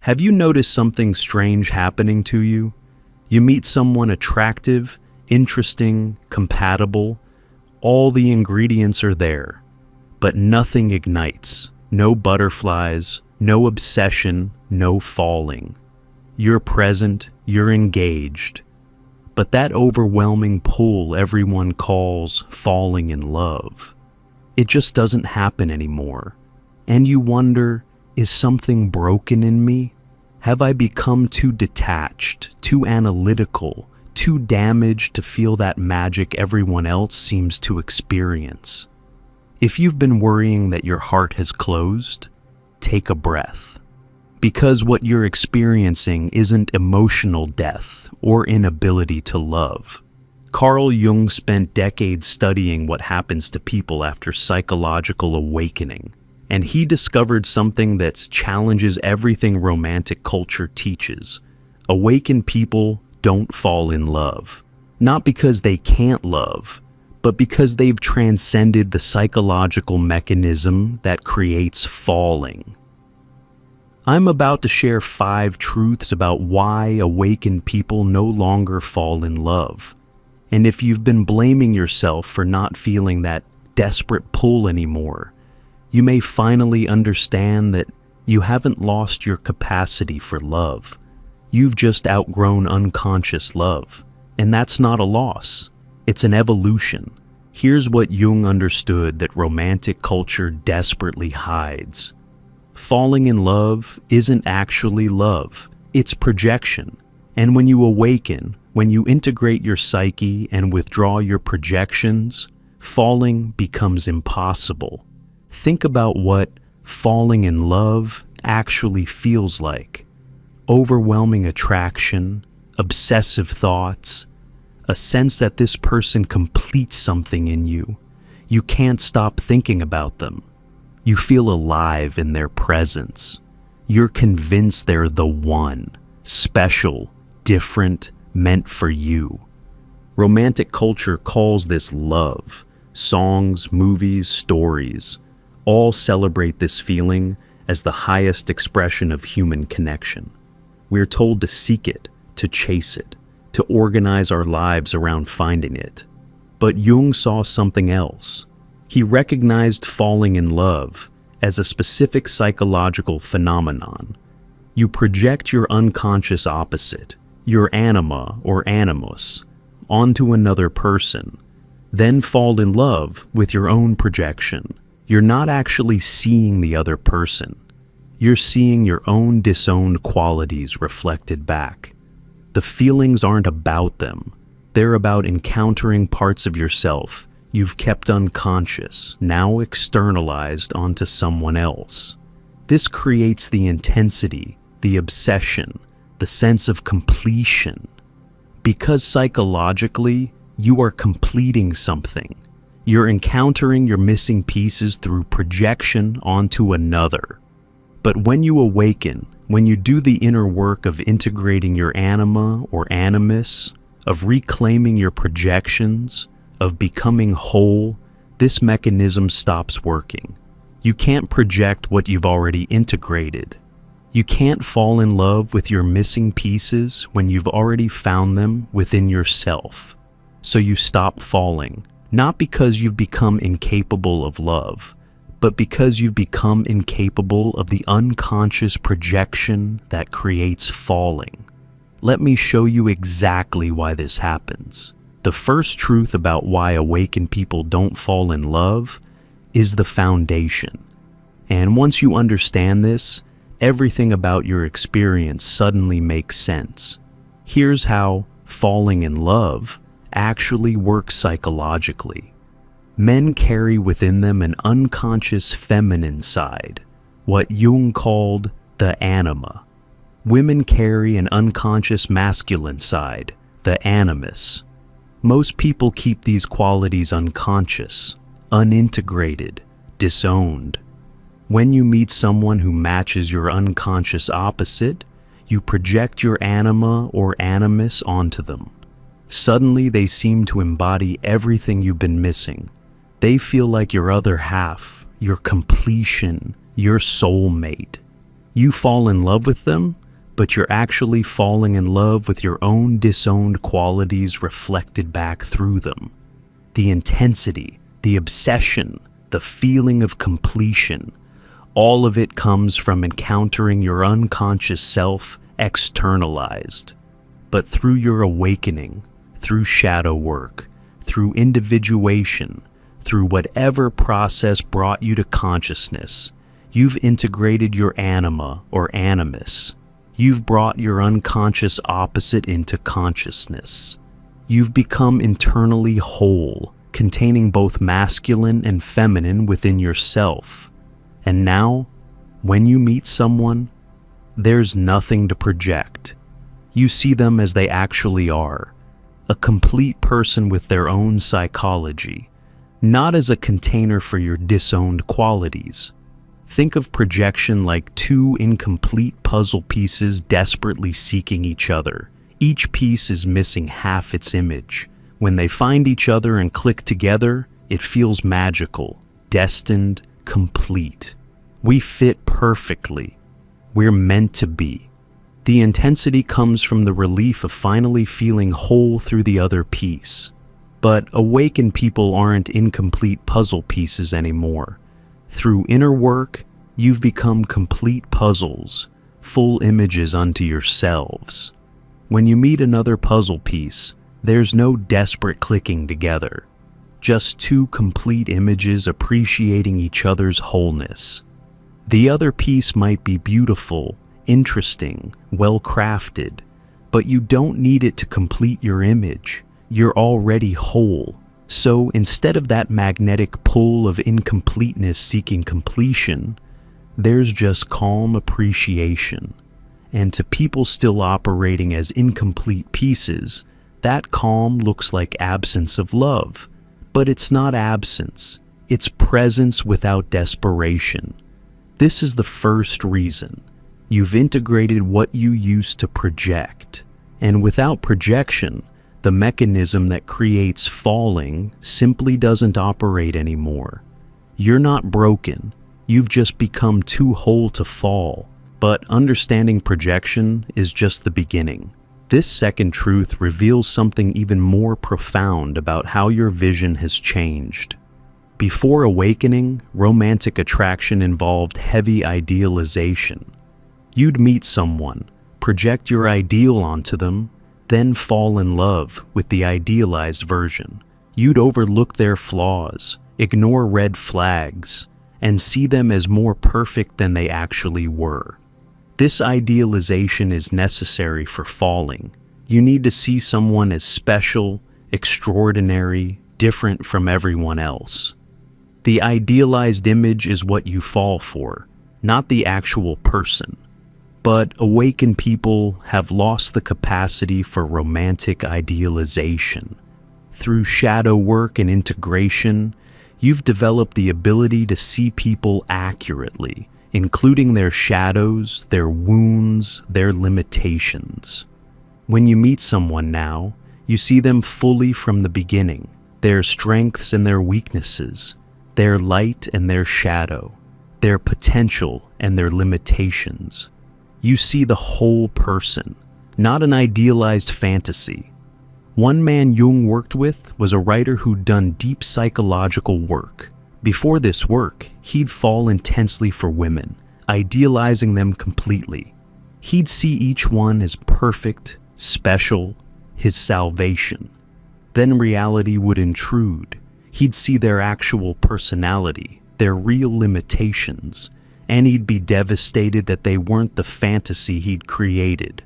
Have you noticed something strange happening to you? You meet someone attractive, interesting, compatible. All the ingredients are there, but nothing ignites. No butterflies, no obsession, no falling. You're present, you're engaged. But that overwhelming pull everyone calls falling in love, it just doesn't happen anymore. And you wonder, is something broken in me? Have I become too detached, too analytical, too damaged to feel that magic everyone else seems to experience? If you've been worrying that your heart has closed, take a breath. Because what you're experiencing isn't emotional death or inability to love. Carl Jung spent decades studying what happens to people after psychological awakening, and he discovered something that challenges everything romantic culture teaches. Awakened people don't fall in love, not because they can't love, but because they've transcended the psychological mechanism that creates falling. I'm about to share 5 truths about why awakened people no longer fall in love. And if you've been blaming yourself for not feeling that desperate pull anymore, you may finally understand that you haven't lost your capacity for love. You've just outgrown unconscious love. And that's not a loss. It's an evolution. Here's what Jung understood that romantic culture desperately hides. Falling in love isn't actually love. It's projection. And when you awaken, when you integrate your psyche and withdraw your projections, falling becomes impossible. Think about what falling in love actually feels like. Overwhelming attraction, obsessive thoughts, a sense that this person completes something in you. You can't stop thinking about them. You feel alive in their presence. You're convinced they're the one, special, different, meant for you. Romantic culture calls this love. Songs, movies, stories all celebrate this feeling as the highest expression of human connection. We're told to seek it, to chase it, to organize our lives around finding it. But Jung saw something else. He recognized falling in love as a specific psychological phenomenon. You project your unconscious opposite, your anima or animus, onto another person, then fall in love with your own projection. You're not actually seeing the other person. You're seeing your own disowned qualities reflected back. The feelings aren't about them. They're about encountering parts of yourself you've kept unconscious, now externalized onto someone else. This creates the intensity, the obsession, the sense of completion. Because psychologically, you are completing something. You're encountering your missing pieces through projection onto another. But when you awaken, when you do the inner work of integrating your anima or animus, of reclaiming your projections, of becoming whole, this mechanism stops working. You can't project what you've already integrated. You can't fall in love with your missing pieces when you've already found them within yourself. So you stop falling, not because you've become incapable of love, but because you've become incapable of the unconscious projection that creates falling. Let me show you exactly why this happens. The first truth about why awakened people don't fall in love is the foundation. And once you understand this, everything about your experience suddenly makes sense. Here's how falling in love actually works psychologically. Men carry within them an unconscious feminine side, what Jung called the anima. Women carry an unconscious masculine side, the animus. Most people keep these qualities unconscious, unintegrated, disowned. When you meet someone who matches your unconscious opposite, you project your anima or animus onto them. Suddenly they seem to embody everything you've been missing. They feel like your other half, your completion, your soulmate. You fall in love with them, but you're actually falling in love with your own disowned qualities reflected back through them. The intensity, the obsession, the feeling of completion, all of it comes from encountering your unconscious self externalized. But through your awakening, through shadow work, through individuation, through whatever process brought you to consciousness, you've integrated your anima or animus. You've brought your unconscious opposite into consciousness. You've become internally whole, containing both masculine and feminine within yourself. And now, when you meet someone, there's nothing to project. You see them as they actually are, a complete person with their own psychology, not as a container for your disowned qualities. Think of projection like two incomplete puzzle pieces desperately seeking each other. Each piece is missing half its image. When they find each other and click together, it feels magical, destined, complete. We fit perfectly. We're meant to be. The intensity comes from the relief of finally feeling whole through the other piece. But awakened people aren't incomplete puzzle pieces anymore. Through inner work, you've become complete puzzles, full images unto yourselves. When you meet another puzzle piece, there's no desperate clicking together. Just two complete images appreciating each other's wholeness. The other piece might be beautiful, interesting, well-crafted, but you don't need it to complete your image. You're already whole. So instead of that magnetic pull of incompleteness seeking completion, there's just calm appreciation. And to people still operating as incomplete pieces, that calm looks like absence of love. But it's not absence. It's presence without desperation. This is the first reason. You've integrated what you used to project. And without projection, the mechanism that creates falling simply doesn't operate anymore. You're not broken. You've just become too whole to fall. But understanding projection is just the beginning. This second truth reveals something even more profound about how your vision has changed. Before awakening, romantic attraction involved heavy idealization. You'd meet someone, project your ideal onto them, then fall in love with the idealized version. You'd overlook their flaws, ignore red flags, and see them as more perfect than they actually were. This idealization is necessary for falling. You need to see someone as special, extraordinary, different from everyone else. The idealized image is what you fall for, not the actual person. But awakened people have lost the capacity for romantic idealization. Through shadow work and integration, you've developed the ability to see people accurately, including their shadows, their wounds, their limitations. When you meet someone now, you see them fully from the beginning, their strengths and their weaknesses, their light and their shadow, their potential and their limitations. You see the whole person, not an idealized fantasy. One man Jung worked with was a writer who'd done deep psychological work. Before this work, he'd fall intensely for women, idealizing them completely. He'd see each one as perfect, special, his salvation. Then reality would intrude. He'd see their actual personality, their real limitations, and he'd be devastated that they weren't the fantasy he'd created.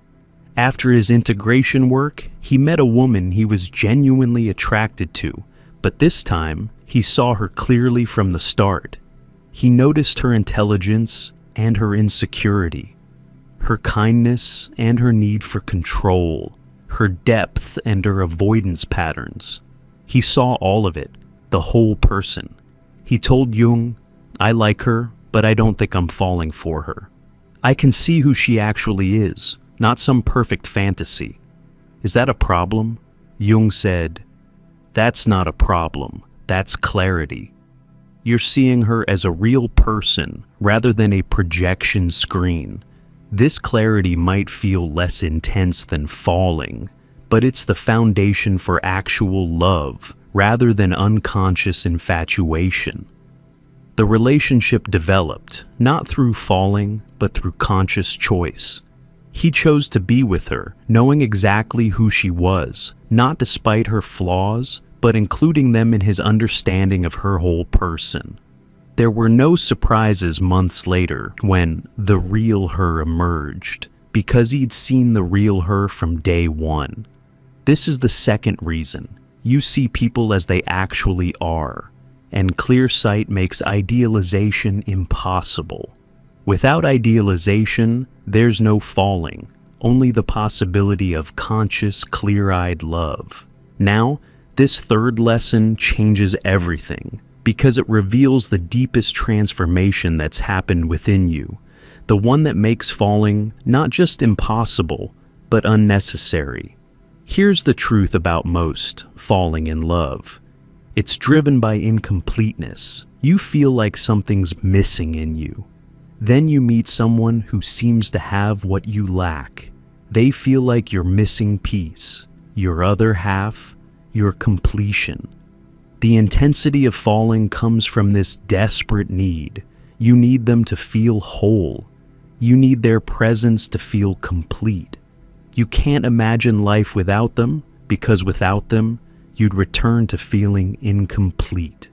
After his integration work, he met a woman he was genuinely attracted to, but this time, he saw her clearly from the start. He noticed her intelligence and her insecurity, her kindness and her need for control, her depth and her avoidance patterns. He saw all of it, the whole person. He told Jung, "I like her, but I don't think I'm falling for her. I can see who she actually is, not some perfect fantasy. Is that a problem?" Jung said, "That's not a problem. That's clarity." You're seeing her as a real person rather than a projection screen. This clarity might feel less intense than falling, but it's the foundation for actual love rather than unconscious infatuation. The relationship developed not through falling, but through conscious choice. He chose to be with her, knowing exactly who she was, not despite her flaws, but including them in his understanding of her whole person. There were no surprises months later when the real her emerged, because he'd seen the real her from day one. This is the second reason. You see people as they actually are, and clear sight makes idealization impossible. Without idealization, there's no falling, only the possibility of conscious, clear-eyed love. Now, this third lesson changes everything, because it reveals the deepest transformation that's happened within you, the one that makes falling not just impossible, but unnecessary. Here's the truth about most falling in love. It's driven by incompleteness. You feel like something's missing in you. Then you meet someone who seems to have what you lack. They feel like your missing piece, your other half, your completion. The intensity of falling comes from this desperate need. You need them to feel whole. You need their presence to feel complete. You can't imagine life without them, because without them, you'd return to feeling incomplete.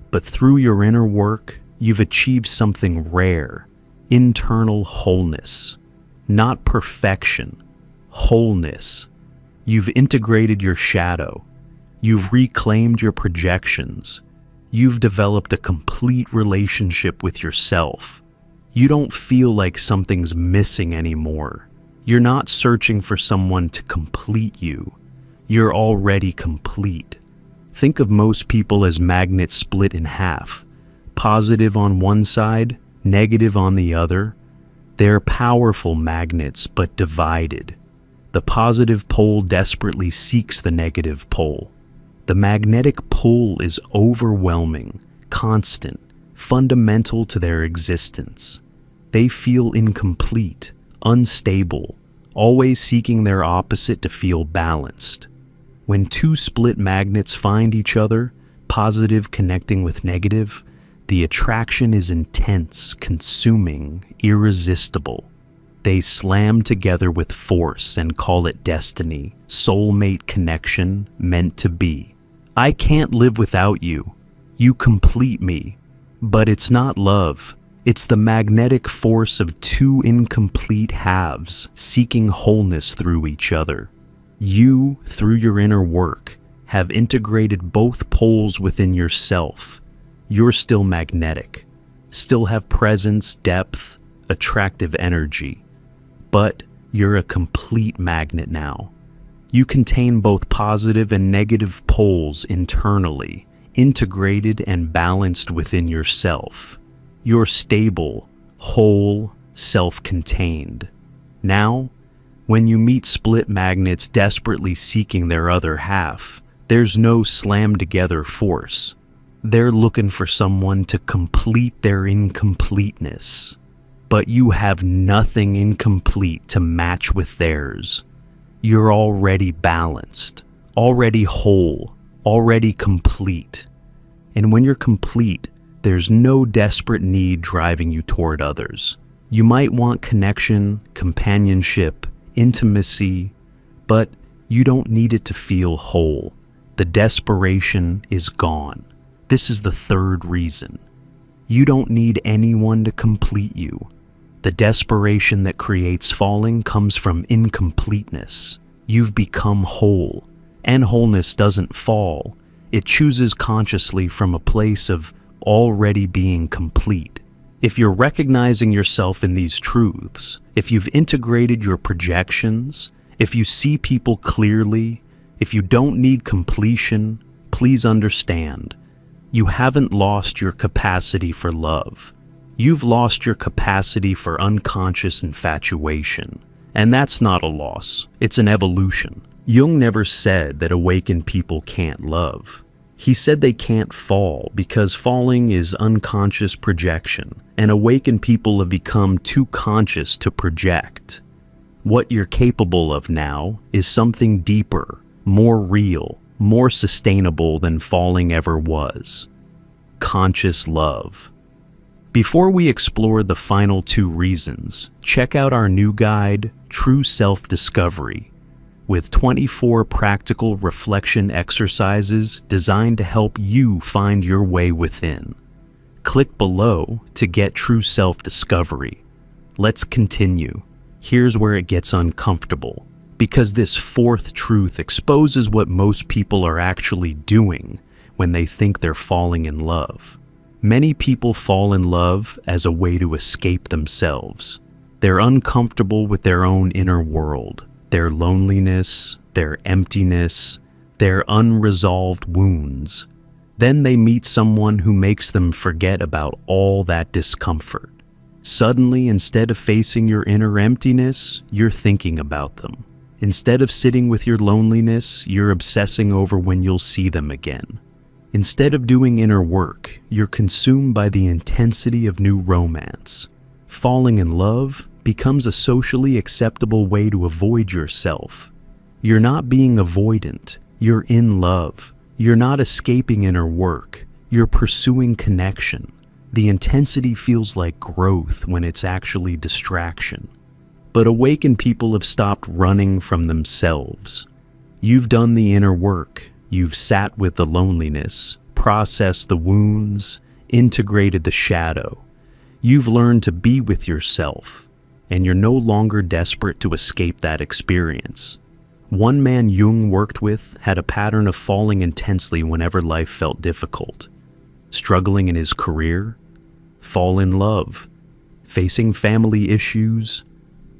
But through your inner work, you've achieved something rare, internal wholeness. Not perfection, wholeness. You've integrated your shadow. You've reclaimed your projections. You've developed a complete relationship with yourself. You don't feel like something's missing anymore. You're not searching for someone to complete you. You're already complete. Think of most people as magnets split in half. Positive on one side, negative on the other. They're powerful magnets, but divided. The positive pole desperately seeks the negative pole. The magnetic pull is overwhelming, constant, fundamental to their existence. They feel incomplete, unstable, always seeking their opposite to feel balanced. When two split magnets find each other, positive connecting with negative, the attraction is intense, consuming, irresistible. They slam together with force and call it destiny, soulmate connection, meant to be. I can't live without you. You complete me. But it's not love. It's the magnetic force of two incomplete halves seeking wholeness through each other. You, through your inner work, have integrated both poles within yourself. You're still magnetic, still have presence, depth, attractive energy. But you're a complete magnet now. You contain both positive and negative poles internally, integrated and balanced within yourself. You're stable, whole, self-contained. Now, when you meet split magnets desperately seeking their other half, there's no slam-together force. They're looking for someone to complete their incompleteness. But you have nothing incomplete to match with theirs. You're already balanced, already whole, already complete. And when you're complete, there's no desperate need driving you toward others. You might want connection, companionship, intimacy, but you don't need it to feel whole. The desperation is gone. This is the third reason. You don't need anyone to complete you. The desperation that creates falling comes from incompleteness. You've become whole, and wholeness doesn't fall. It chooses consciously from a place of already being complete. If you're recognizing yourself in these truths, if you've integrated your projections, if you see people clearly, if you don't need completion, please understand, you haven't lost your capacity for love. You've lost your capacity for unconscious infatuation. And that's not a loss, it's an evolution. Jung never said that awakened people can't love. He said they can't fall because falling is unconscious projection, and awakened people have become too conscious to project. What you're capable of now is something deeper, more real, more sustainable than falling ever was. Conscious love. Before we explore the final two reasons, check out our new guide, True Self-Discovery, with 24 practical reflection exercises designed to help you find your way within. Click below to get True Self-Discovery. Let's continue. Here's where it gets uncomfortable, because this fourth truth exposes what most people are actually doing when they think they're falling in love. Many people fall in love as a way to escape themselves. They're uncomfortable with their own inner world, their loneliness, their emptiness, their unresolved wounds. Then they meet someone who makes them forget about all that discomfort. Suddenly, instead of facing your inner emptiness, you're thinking about them. Instead of sitting with your loneliness, you're obsessing over when you'll see them again. Instead of doing inner work, you're consumed by the intensity of new romance. Falling in love becomes a socially acceptable way to avoid yourself. You're not being avoidant, you're in love. You're not escaping inner work, you're pursuing connection. The intensity feels like growth when it's actually distraction. But awakened people have stopped running from themselves. You've done the inner work, you've sat with the loneliness, processed the wounds, integrated the shadow. You've learned to be with yourself, and you're no longer desperate to escape that experience. One man Jung worked with had a pattern of falling intensely whenever life felt difficult. Struggling in his career, fall in love. Facing family issues,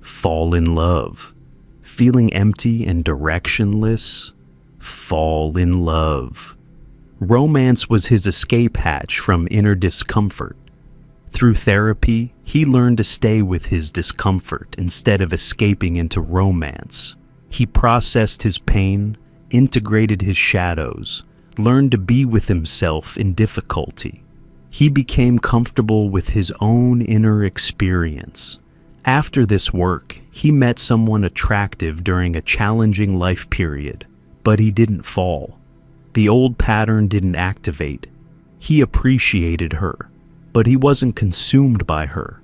fall in love. Feeling empty and directionless, fall in love. Romance was his escape hatch from inner discomfort. Through therapy, he learned to stay with his discomfort instead of escaping into romance. He processed his pain, integrated his shadows, learned to be with himself in difficulty. He became comfortable with his own inner experience. After this work, he met someone attractive during a challenging life period, but he didn't fall. The old pattern didn't activate. He appreciated her, but he wasn't consumed by her.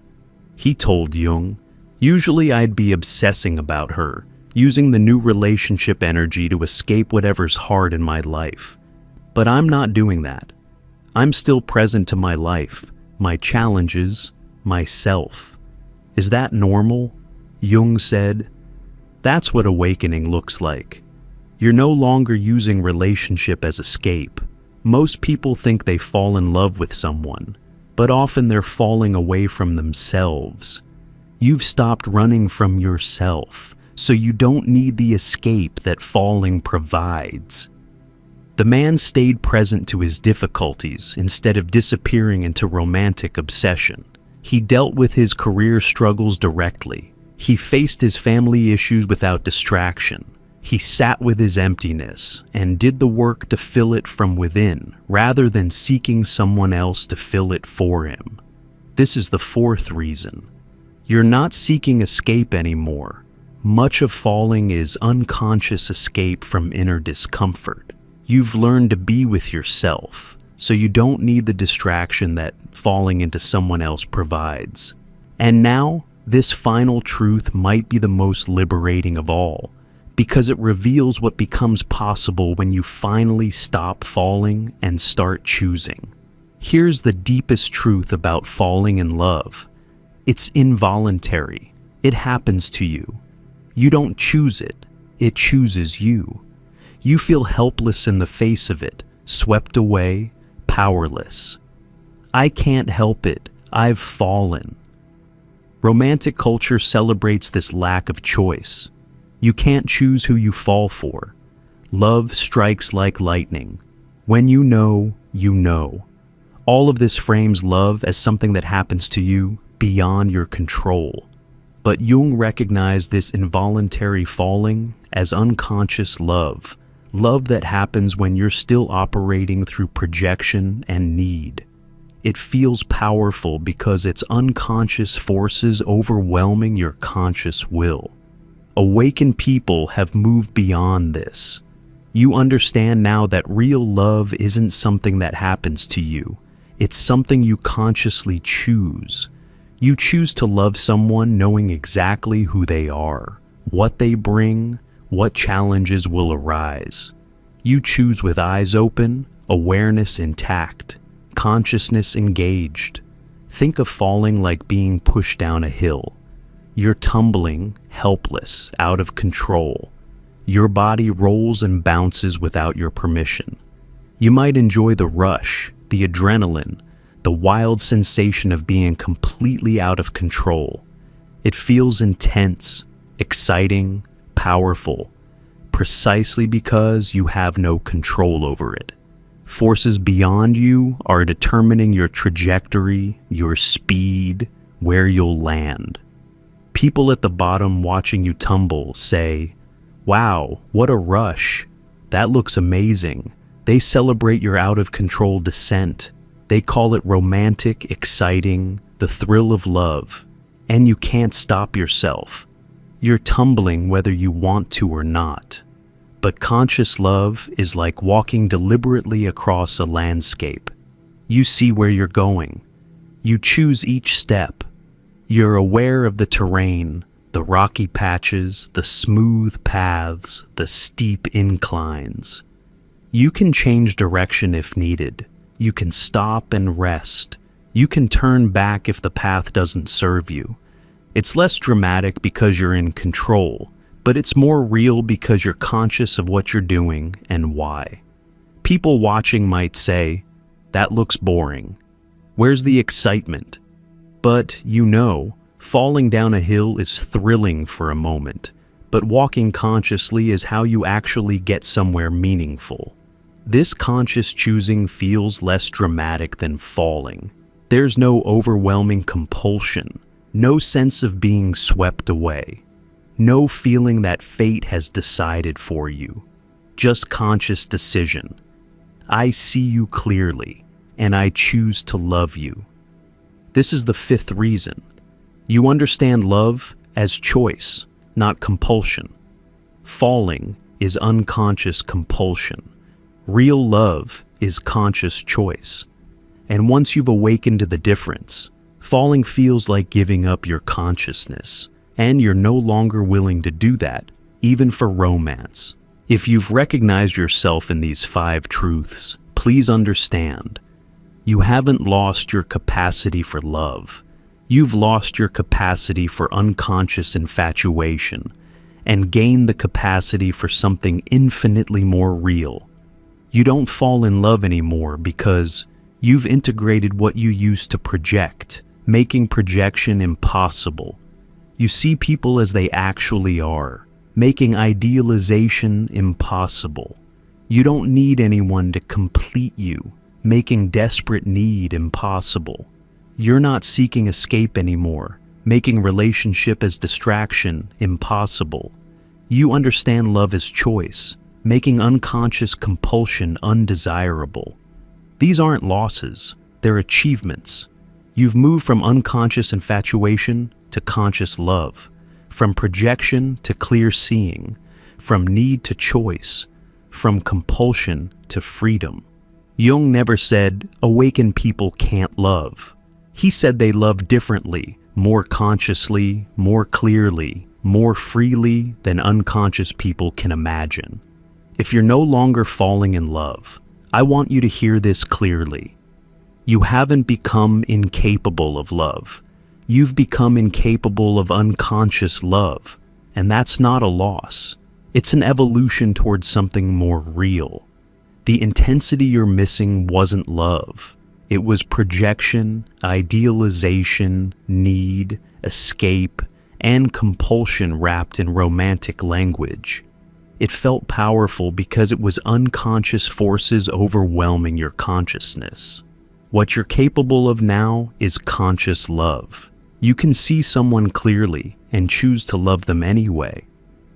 He told Jung, "Usually I'd be obsessing about her, using the new relationship energy to escape whatever's hard in my life. But I'm not doing that. I'm still present to my life, my challenges, myself." Is that normal? Jung said, "That's what awakening looks like. You're no longer using relationship as escape. Most people think they fall in love with someone, but often they're falling away from themselves. You've stopped running from yourself, so you don't need the escape that falling provides." The man stayed present to his difficulties instead of disappearing into romantic obsession. He dealt with his career struggles directly. He faced his family issues without distraction. He sat with his emptiness and did the work to fill it from within, rather than seeking someone else to fill it for him. This is the fourth reason. You're not seeking escape anymore. Much of falling is unconscious escape from inner discomfort. You've learned to be with yourself, so you don't need the distraction that falling into someone else provides. And now, this final truth might be the most liberating of all, because it reveals what becomes possible when you finally stop falling and start choosing. Here's the deepest truth about falling in love. It's involuntary. It happens to you. You don't choose it. It chooses you. You feel helpless in the face of it, swept away, powerless. I can't help it. I've fallen. Romantic culture celebrates this lack of choice. You can't choose who you fall for. Love strikes like lightning. When you know, you know. All of this frames love as something that happens to you beyond your control. But Jung recognized this involuntary falling as unconscious love, Love that happens when you're still operating through projection and need. It feels powerful because it's unconscious forces overwhelming your conscious will. Awakened people have moved beyond this. You understand now that real love isn't something that happens to you. It's something you consciously choose. You choose to love someone knowing exactly who they are, what they bring, what challenges will arise. You choose with eyes open, awareness intact, consciousness engaged. Think of falling like being pushed down a hill. You're tumbling, helpless, out of control. Your body rolls and bounces without your permission. You might enjoy the rush, the adrenaline, the wild sensation of being completely out of control. It feels intense, exciting, powerful, precisely because you have no control over it. Forces beyond you are determining your trajectory, your speed, where you'll land. People at the bottom watching you tumble say, "Wow, what a rush. That looks amazing." They celebrate your out-of-control descent. They call it romantic, exciting, the thrill of love. And you can't stop yourself. You're tumbling whether you want to or not. But conscious love is like walking deliberately across a landscape. You see where you're going. You choose each step. You're aware of the terrain, the rocky patches, the smooth paths, the steep inclines. You can change direction if needed. You can stop and rest. You can turn back if the path doesn't serve you. It's less dramatic because you're in control, but it's more real because you're conscious of what you're doing and why. People watching might say, "That looks boring. Where's the excitement?" But falling down a hill is thrilling for a moment, but walking consciously is how you actually get somewhere meaningful. This conscious choosing feels less dramatic than falling. There's no overwhelming compulsion, no sense of being swept away, no feeling that fate has decided for you, just conscious decision. I see you clearly, and I choose to love you. This is the fifth reason. You understand love as choice, not compulsion. Falling is unconscious compulsion. Real love is conscious choice. And once you've awakened to the difference, falling feels like giving up your consciousness, and you're no longer willing to do that, even for romance. If you've recognized yourself in these 5 truths, please understand, you haven't lost your capacity for love. You've lost your capacity for unconscious infatuation and gained the capacity for something infinitely more real. You don't fall in love anymore because you've integrated what you used to project, making projection impossible. You see people as they actually are, making idealization impossible. You don't need anyone to complete you, making desperate need impossible. You're not seeking escape anymore, making relationship as distraction impossible. You understand love as choice, making unconscious compulsion undesirable. These aren't losses, they're achievements. You've moved from unconscious infatuation to conscious love, from projection to clear seeing, from need to choice, from compulsion to freedom. Jung never said, awakened people can't love. He said they love differently, more consciously, more clearly, more freely than unconscious people can imagine. If you're no longer falling in love, I want you to hear this clearly. You haven't become incapable of love. You've become incapable of unconscious love, and that's not a loss. It's an evolution towards something more real. The intensity you're missing wasn't love. It was projection, idealization, need, escape, and compulsion wrapped in romantic language. It felt powerful because it was unconscious forces overwhelming your consciousness. What you're capable of now is conscious love. You can see someone clearly and choose to love them anyway.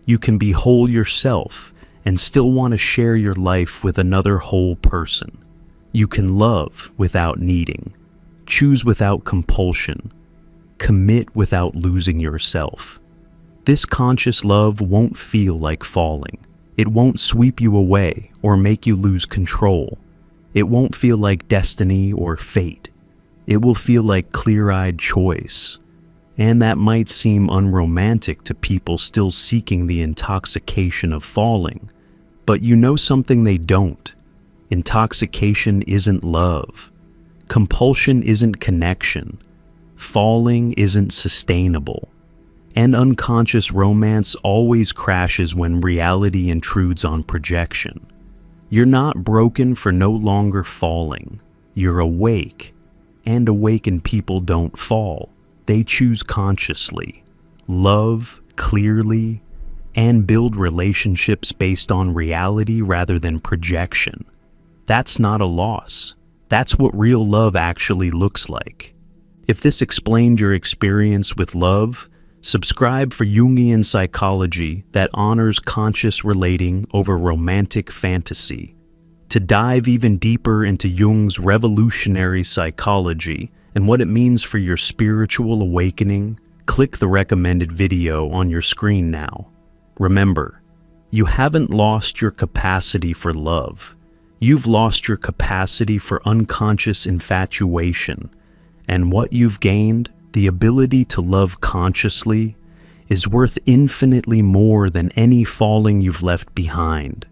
You can be whole yourself and still want to share your life with another whole person. You can love without needing, choose without compulsion, commit without losing yourself. This conscious love won't feel like falling. It won't sweep you away or make you lose control. It won't feel like destiny or fate. It will feel like clear-eyed choice. And that might seem unromantic to people still seeking the intoxication of falling. But you know something they don't. Intoxication isn't love. Compulsion isn't connection. Falling isn't sustainable. And unconscious romance always crashes when reality intrudes on projection. You're not broken for no longer falling. You're awake. And awakened people don't fall. They choose consciously, love clearly, and build relationships based on reality rather than projection. That's not a loss. That's what real love actually looks like. If this explained your experience with love, subscribe for Jungian psychology that honors conscious relating over romantic fantasy. To dive even deeper into Jung's revolutionary psychology and what it means for your spiritual awakening, click the recommended video on your screen now. Remember, you haven't lost your capacity for love. You've lost your capacity for unconscious infatuation, and what you've gained, the ability to love consciously, is worth infinitely more than any falling you've left behind.